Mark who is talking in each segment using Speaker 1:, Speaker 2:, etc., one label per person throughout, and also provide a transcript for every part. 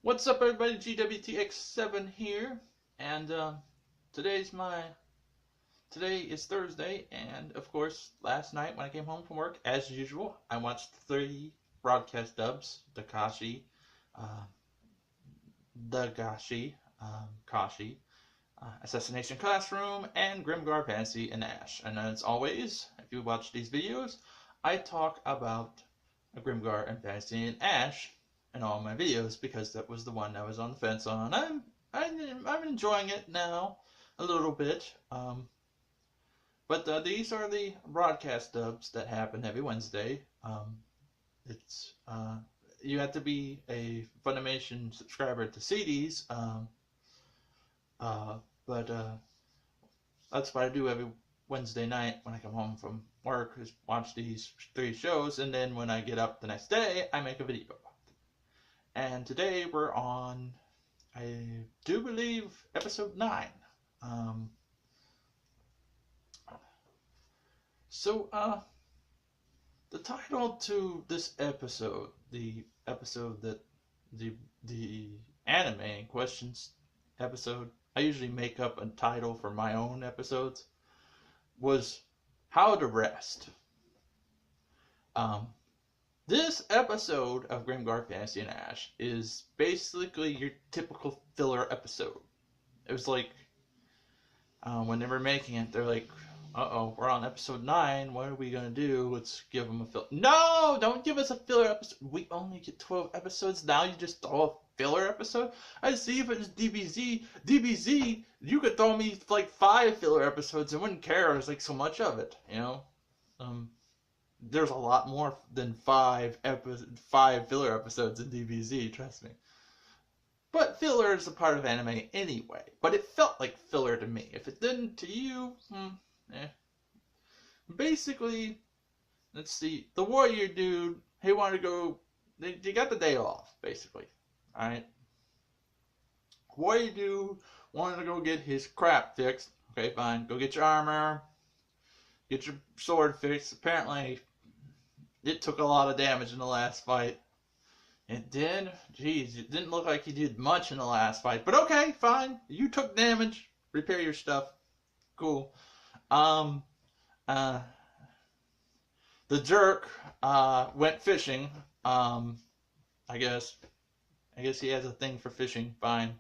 Speaker 1: What's up, everybody? GWTX7 here, and today's today is Thursday, and of course, last night when I came home from work, as usual, I watched 3 broadcast dubs: uh, Dagashi, Kashi, Assassination Classroom, and Grimgar Fantasy and Ash. And as always, if you watch these videos, I talk about Grimgar and Fantasy and Ash in all my videos because that was the one I was on the fence on. I'm enjoying it now a little bit. But these are the broadcast dubs that happen every Wednesday. It's You have to be a Funimation subscriber to see these. But That's what I do every Wednesday night when I come home from work, is watch these 3 shows, and then when I get up the next day, I make a video about it. And today we're on, I do believe, episode 9. The title to this episode, the episode that the anime in questions episode, I usually make up a title for my own episodes, was How to Rest. This episode of Grimgar Fantasy and Ash is basically your typical filler episode. It was like, when they were making it, they're like, uh-oh, we're on episode 9, what are we gonna do? Let's give them a filler. No! Don't give us a filler episode! We only get 12 episodes, now you just throw a filler episode? I see if it's DBZ, you could throw me like 5 filler episodes, I wouldn't care, there's like so much of it, you know? There's a lot more than 5 filler episodes in DBZ, trust me. But filler is a part of anime anyway. But it felt like filler to me. If it didn't to you, eh. Basically, let's see. The warrior dude, he wanted to go. They got the day off, basically. Alright? Warrior dude wanted to go get his crap fixed. Okay, fine. Go get your armor. Get your sword fixed. Apparently, it took a lot of damage in the last fight. It did? Jeez, it didn't look like he did much in the last fight. But okay, fine. You took damage. Repair your stuff. Cool. The jerk, went fishing. I guess he has a thing for fishing. Fine.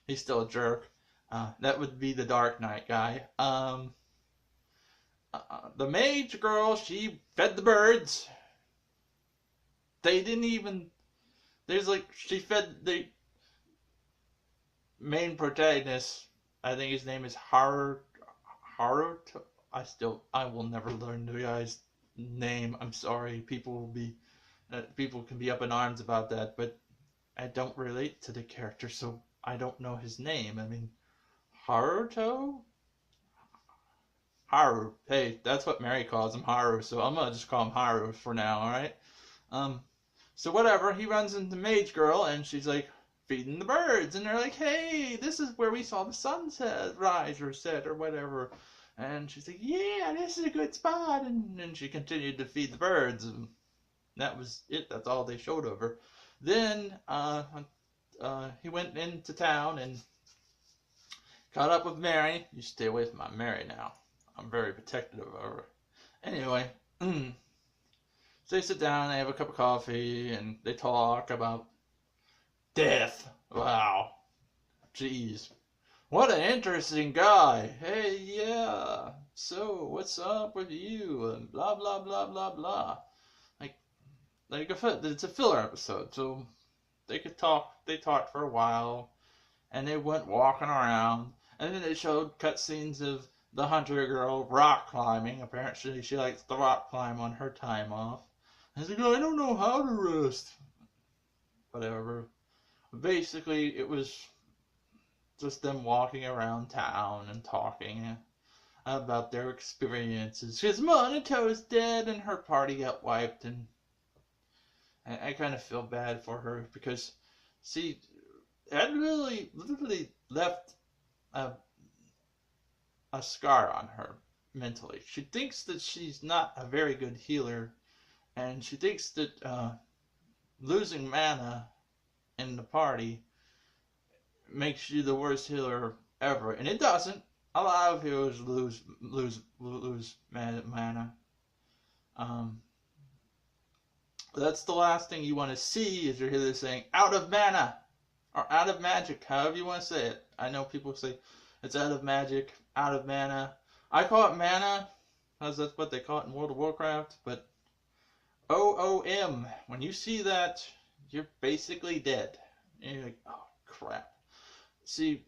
Speaker 1: He's still a jerk. That would be the Dark Knight guy. The mage girl, she fed the birds. They didn't even... she fed the main protagonist. I think his name is Haruto. I will never learn the guy's name. I'm sorry. People can be up in arms about that, but I don't relate to the character, so I don't know his name. I mean, Haruto? Haru. Hey, that's what Mary calls him, Haru, so I'm gonna just call him Haru for now, alright? So whatever, he runs into Mage Girl, and she's like, feeding the birds, and they're like, hey, this is where we saw the sunset rise or set or whatever. And she's like, yeah, this is a good spot. And then she continued to feed the birds, and that was it. That's all they showed of her. Then he went into town and caught up with Mary. You stay away from my Mary now. I'm very protective of her. Anyway, so they sit down, they have a cup of coffee, and they talk about death. Wow. Jeez. What an interesting guy. Hey, yeah. So, what's up with you? And blah, blah, blah, blah, blah. It's a filler episode, so they could talk. They talked for a while, and they went walking around, and then they showed cutscenes of the hunter girl rock climbing. Apparently, she likes to rock climb on her time off. And he's like, I don't know how to rest. Whatever. Basically, it was just them walking around town and talking about their experiences. Because Monato's dead and her party got wiped, and I kind of feel bad for her because, see, that really literally left a scar on her mentally. She thinks that she's not a very good healer, and she thinks that losing mana in the party makes you the worst healer ever, and it doesn't. A lot of healers lose mana. Um, that's the last thing you want to see is your healer saying out of mana or out of magic, however you want to say it. I know people say it's out of magic, out of mana. I call it mana, because that's what they call it in World of Warcraft. But OOM, when you see that, you're basically dead. And you're like, oh crap. See,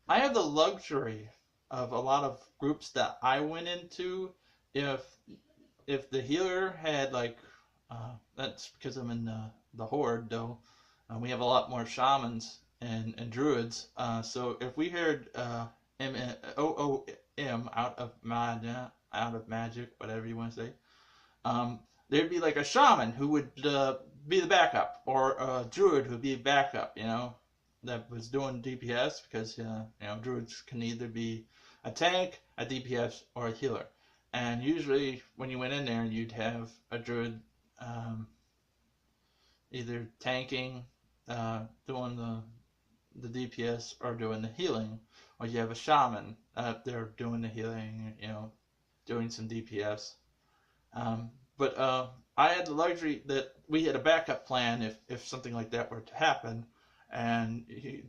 Speaker 1: I have the luxury of a lot of groups that I went into. If the healer had like, that's because I'm in the Horde though. We have a lot more shamans and druids. So if we heard OOM out of magic, whatever you want to say, there'd be like a shaman who would be the backup, or a druid who would be a backup, that was doing DPS, because druids can either be a tank, a DPS, or a healer. And usually when you went in there, you'd have a druid either tanking, doing the DPS, or doing the healing, or you have a shaman there doing the healing, doing some DPS. But I had the luxury that we had a backup plan if something like that were to happen, and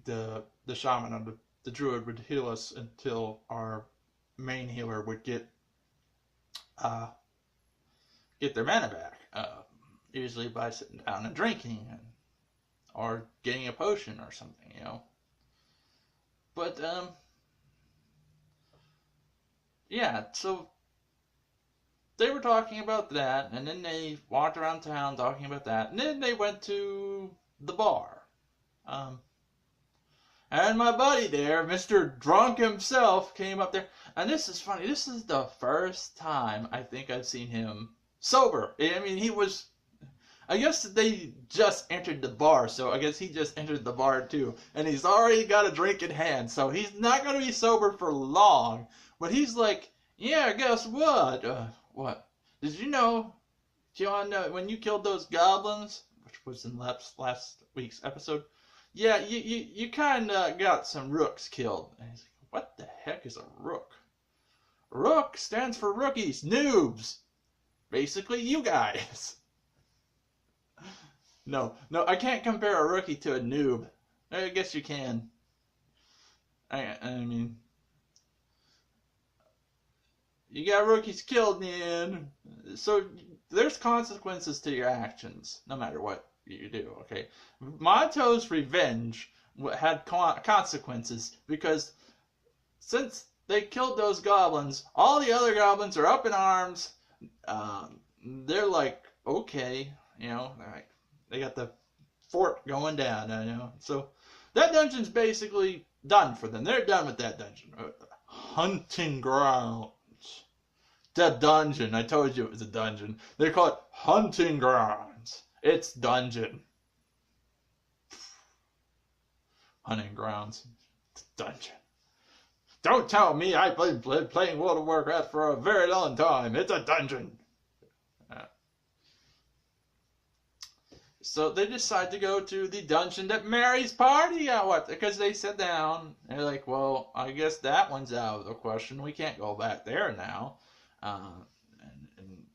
Speaker 1: the shaman or the druid would heal us until our main healer would get their mana back, usually by sitting down and drinking, or getting a potion or something, But yeah, so they were talking about that, and then they walked around town talking about that, and then they went to the bar. And my buddy there, Mr. Drunk himself, came up there. And this is funny. This is the first time I think I've seen him sober. I mean, I guess they just entered the bar, so I guess he just entered the bar too. And he's already got a drink in hand, so he's not going to be sober for long. But he's like, yeah, guess what? What? Did you know, John, when you killed those goblins, which was in last week's episode, yeah, you kind of got some rooks killed. And he's like, what the heck is a rook? Rook stands for rookies, noobs. Basically, you guys. No, I can't compare a rookie to a noob. I guess you can. I mean, you got rookies killed in the end. So there's consequences to your actions, no matter what you do, okay? Monto's revenge had consequences, because since they killed those goblins, all the other goblins are up in arms. They're like, okay, they're like, they got the fort going down, So that dungeon's basically done for them. They're done with that dungeon. Hunting grounds. The dungeon. I told you it was a dungeon. They call it hunting grounds. It's dungeon. Hunting grounds. It's dungeon. Don't tell me I've been playing World of Warcraft for a very long time. It's a dungeon. So they decide to go to the dungeon that Mary's party at, because they sit down. And they're like, well, I guess that one's out of the question. We can't go back there now. And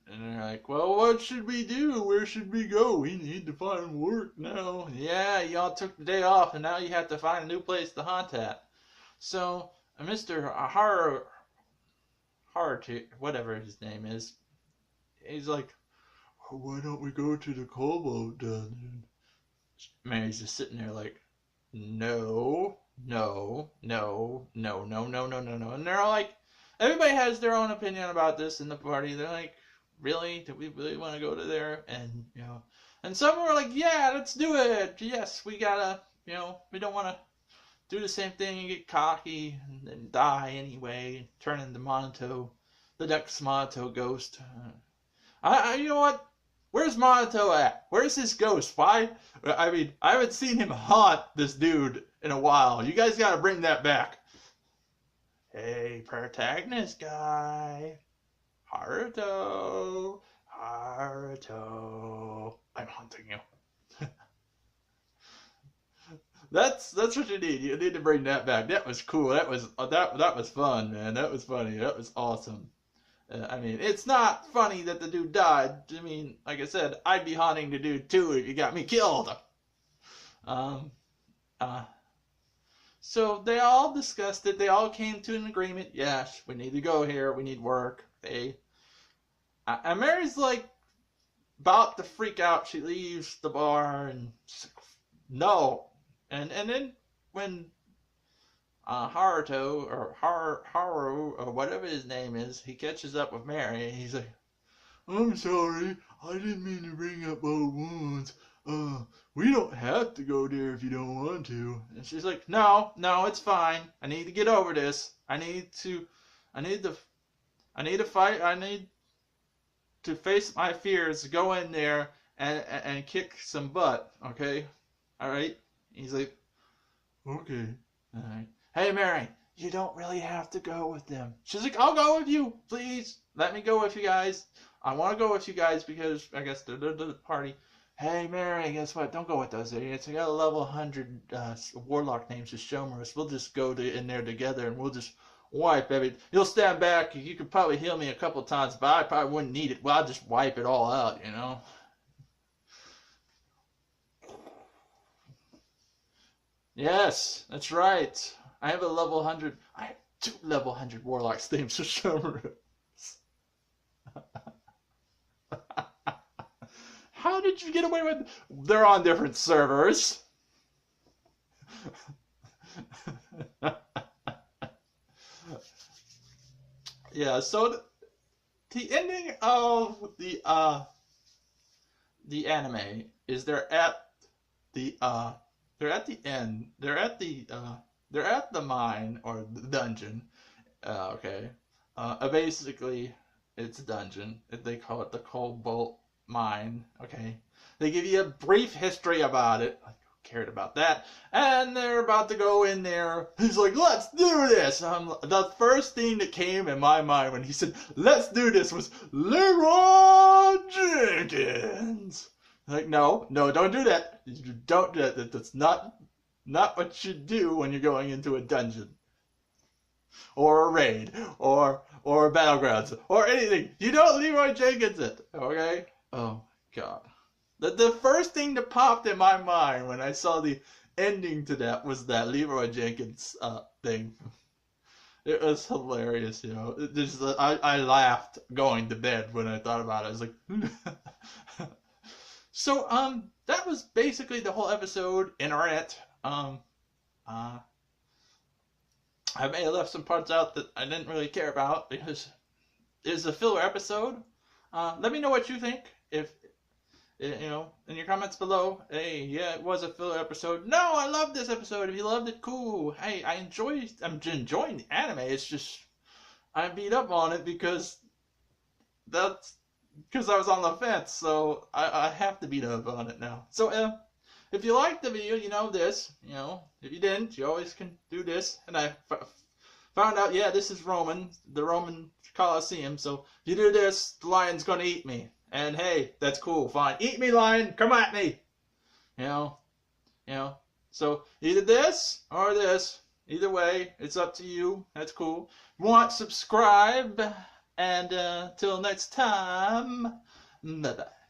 Speaker 1: they're like, well, what should we do? Where should we go? We need to find work now. Yeah, y'all took the day off, and now you have to find a new place to hunt at. So Mr. Whatever his name is, he's like, why don't we go to the Kobold dungeon? Mary's just sitting there like, no. And they're all like, everybody has their own opinion about this in the party. They're like, really? Do we really want to go to there? And, and some are like, yeah, let's do it. Yes, we gotta, we don't want to do the same thing and get cocky and die anyway, turn into Monato, the next Monato ghost. You know what? Where's Monato at? Where's his ghost? Why? I mean, I haven't seen him haunt this dude in a while. You guys gotta bring that back. Hey, protagonist guy. Haruto. I'm hunting you. That's what you need. You need to bring that back. That was cool. That was fun, man. That was funny. That was awesome. I mean, it's not funny that the dude died. I mean, like I said, I'd be haunting the dude too if you got me killed. Um, uh, so they all discussed it. They all came to an agreement. Yes, we need to go here. We need work. And Mary's like about to freak out. She leaves the bar and no. And then when Haruto or Haru or whatever his name is, he catches up with Mary and he's like, "I'm sorry, I didn't mean to bring up old wounds. We don't have to go there if you don't want to." And she's like, No, it's fine. I need to get over this. I need to fight. I need to face my fears. Go in there and kick some butt. Okay, all right. He's like, okay, all right. Hey, Mary, you don't really have to go with them. She's like, I'll go with you, please. Let me go with you guys. I want to go with you guys because I guess they're the party. Hey, Mary, guess what? Don't go with those idiots. I got a level 100 warlock named Shishomerus. We'll just go in there together and we'll just wipe everything. You'll stand back. You could probably heal me a couple times, but I probably wouldn't need it. Well, I'll just wipe it all out, you know? Yes, that's right. I have a level 100. I have 2 level 100 warlocks named Shishomerus. How did you get away with? They're on different servers. Yeah, so the ending of the anime is they're at the end. They're at the mine or the dungeon. Okay. Basically, it's a dungeon. They call it the Cobalt Mine. Okay. They give you a brief history about it. Like, who cared about that? And they're about to go in there. He's like, let's do this. The first thing that came in my mind when he said, let's do this was Leroy Jenkins. Like, no, don't do that. Don't do that. That's not what you do when you're going into a dungeon. Or a raid. Or battlegrounds. Or anything. You don't Leroy Jenkins it. Okay? Oh, God. The first thing that popped in my mind when I saw the ending to that was that Leroy Jenkins thing. It was hilarious, you know. I laughed going to bed when I thought about it. I was like, So, that was basically the whole episode in Art. I may have left some parts out that I didn't really care about because it's a filler episode. Let me know what you think. If you know, in your comments below. Hey, yeah, it was a filler episode. No, I love this episode. If you loved it, cool. Hey, I'm enjoying the anime. It's just I beat up on it because I was on the fence. So I have to beat up on it now. So if you liked the video, you know this. You know, if you didn't, you always can do this. And I found out, yeah, this is the Roman Colosseum. So if you do this, the lion's gonna eat me. And hey, that's cool, fine. Eat me, lion, come at me. You know. So either this or this. Either way, it's up to you. That's cool. Want, subscribe. And till next time, bye-bye.